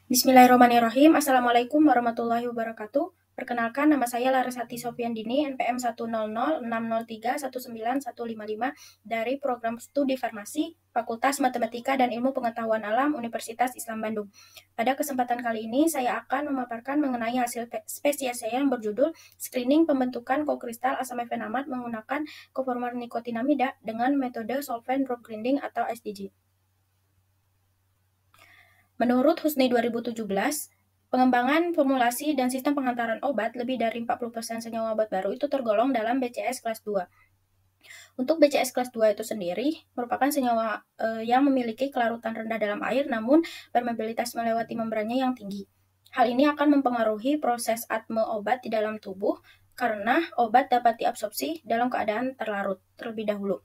Bismillahirrahmanirrahim. Assalamualaikum warahmatullahi wabarakatuh. Perkenalkan, nama saya Larasati Sofiandini, NPM 1006063191155 dari Program Studi Farmasi, Fakultas Matematika dan Ilmu Pengetahuan Alam, Universitas Islam Bandung. Pada kesempatan kali ini, saya akan memaparkan mengenai hasil spesies saya yang berjudul Screening Pembentukan Kokristal Asam Efenamat menggunakan Coformer Nicotinamida dengan metode Solvent Drop Grinding atau SDG. Menurut Husni 2017, pengembangan formulasi dan sistem penghantaran obat lebih dari 40% senyawa obat baru itu tergolong dalam BCS kelas 2. Untuk BCS kelas 2 itu sendiri merupakan senyawa yang memiliki kelarutan rendah dalam air namun permeabilitas melewati membrannya yang tinggi. Hal ini akan mempengaruhi proses atme obat di dalam tubuh karena obat dapat diabsorpsi dalam keadaan terlarut terlebih dahulu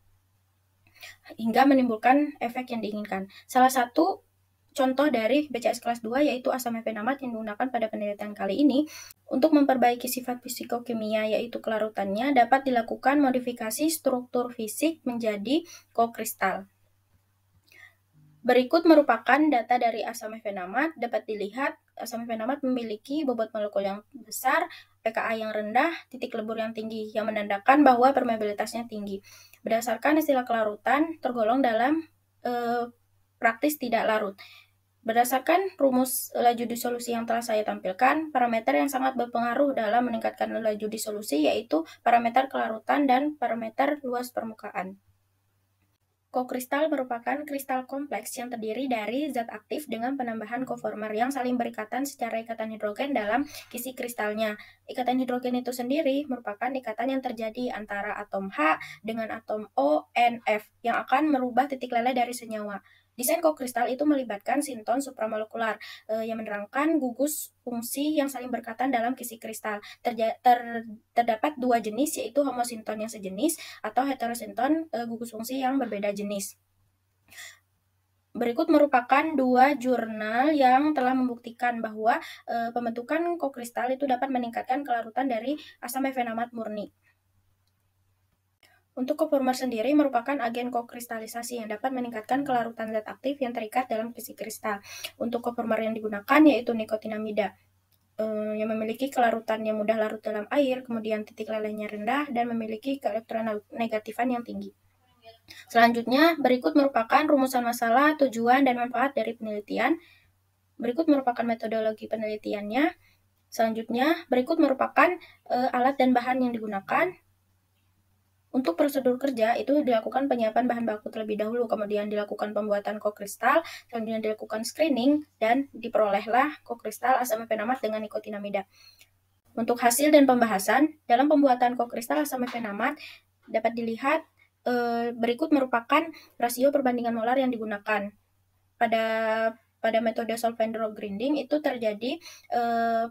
hingga menimbulkan efek yang diinginkan. Salah satu contoh dari BCS kelas 2 yaitu asam efenamat yang digunakan pada penelitian kali ini untuk memperbaiki sifat fisikokimia yaitu kelarutannya dapat dilakukan modifikasi struktur fisik menjadi kokristal. Berikut merupakan data dari asam efenamat. Dapat dilihat asam efenamat memiliki bobot molekul yang besar, pKa yang rendah, titik lebur yang tinggi yang menandakan bahwa permeabilitasnya tinggi. Berdasarkan istilah kelarutan tergolong dalam praktis tidak larut. Berdasarkan rumus laju disolusi yang telah saya tampilkan, parameter yang sangat berpengaruh dalam meningkatkan laju disolusi yaitu parameter kelarutan dan parameter luas permukaan. Kokristal merupakan kristal kompleks yang terdiri dari zat aktif dengan penambahan koformer yang saling berikatan secara ikatan hidrogen dalam kisi kristalnya. Ikatan hidrogen itu sendiri merupakan ikatan yang terjadi antara atom H dengan atom O, N, F yang akan merubah titik leleh dari senyawa. Desain kokristal itu melibatkan sinton supramolekular yang menerangkan gugus fungsi yang saling berkaitan dalam kisi kristal. Terdapat dua jenis yaitu homosinton yang sejenis atau heterosinton gugus fungsi yang berbeda jenis. Berikut merupakan dua jurnal yang telah membuktikan bahwa pembentukan kokristal itu dapat meningkatkan kelarutan dari asam efenamat murni. Untuk coformer sendiri merupakan agen kokristalisasi yang dapat meningkatkan kelarutan zat aktif yang terikat dalam kisi kristal. Untuk coformer yang digunakan yaitu nikotinamida yang memiliki kelarutan yang mudah larut dalam air, kemudian titik lelehnya rendah, dan memiliki keelektronegatifan yang tinggi. Selanjutnya, berikut merupakan rumusan masalah, tujuan, dan manfaat dari penelitian. Berikut merupakan metodologi penelitiannya. Selanjutnya, berikut merupakan alat dan bahan yang digunakan. Untuk prosedur kerja itu dilakukan penyiapan bahan baku terlebih dahulu, kemudian dilakukan pembuatan kokristal, selanjutnya dilakukan screening, dan diperolehlah kokristal asam efenamat dengan nikotinamida. Untuk hasil dan pembahasan, dalam pembuatan kokristal asam efenamat dapat dilihat berikut merupakan rasio perbandingan molar yang digunakan. Pada metode solvent drop grinding itu terjadi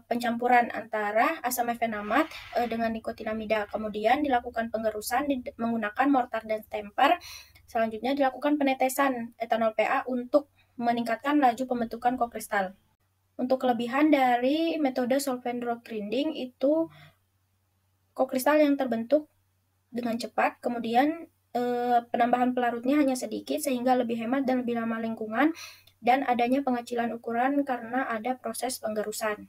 pencampuran antara asam efenamat dengan nikotinamida. Kemudian dilakukan pengerusan menggunakan mortar dan stamper. Selanjutnya dilakukan penetesan etanol PA untuk meningkatkan laju pembentukan kokristal. Untuk kelebihan dari metode solvent drop grinding itu kokristal yang terbentuk dengan cepat, kemudian penambahan pelarutnya hanya sedikit sehingga lebih hemat dan lebih ramah lingkungan, dan adanya pengecilan ukuran karena ada proses penggerusan.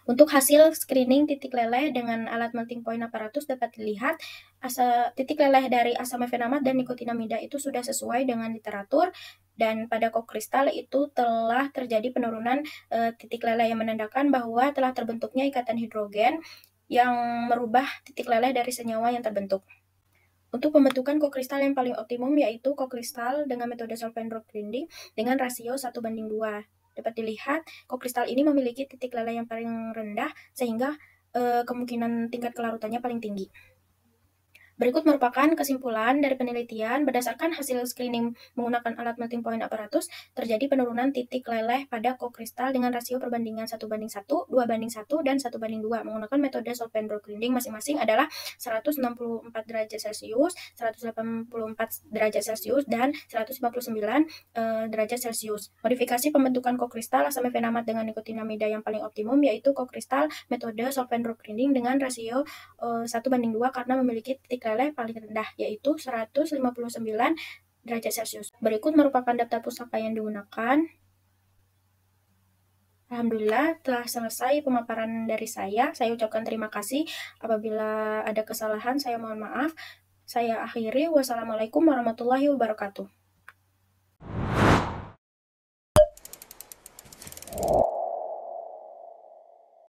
Untuk hasil screening titik leleh dengan alat melting point aparatus dapat dilihat titik leleh dari asam efenamat dan nikotinamida itu sudah sesuai dengan literatur, dan pada kokristal itu telah terjadi penurunan titik leleh yang menandakan bahwa telah terbentuknya ikatan hidrogen yang merubah titik leleh dari senyawa yang terbentuk. Untuk pembentukan kokristal yang paling optimum yaitu kokristal dengan metode solvent drop grinding dengan rasio 1:2. Dapat dilihat kokristal ini memiliki titik leleh yang paling rendah sehingga kemungkinan tingkat kelarutannya paling tinggi. Berikut merupakan kesimpulan dari penelitian. Berdasarkan hasil screening menggunakan alat melting point aparatus, terjadi penurunan titik leleh pada kokristal dengan rasio perbandingan 1:1, 2:1, dan 1:2. Menggunakan metode solvent drop grinding masing-masing adalah 164 derajat Celcius, 184 derajat Celcius, dan 159 derajat Celcius. Modifikasi pembentukan kokristal asam efenamat dengan nikotinamida yang paling optimum yaitu kokristal metode solvent drop grinding dengan rasio 1:2 karena memiliki titik leleh paling rendah yaitu 159 derajat Celcius. Berikut merupakan daftar pusaka yang digunakan. Alhamdulillah telah selesai pemaparan dari saya. Saya ucapkan terima kasih. Apabila ada kesalahan, saya mohon maaf. Saya akhiri. Wassalamualaikum warahmatullahi wabarakatuh.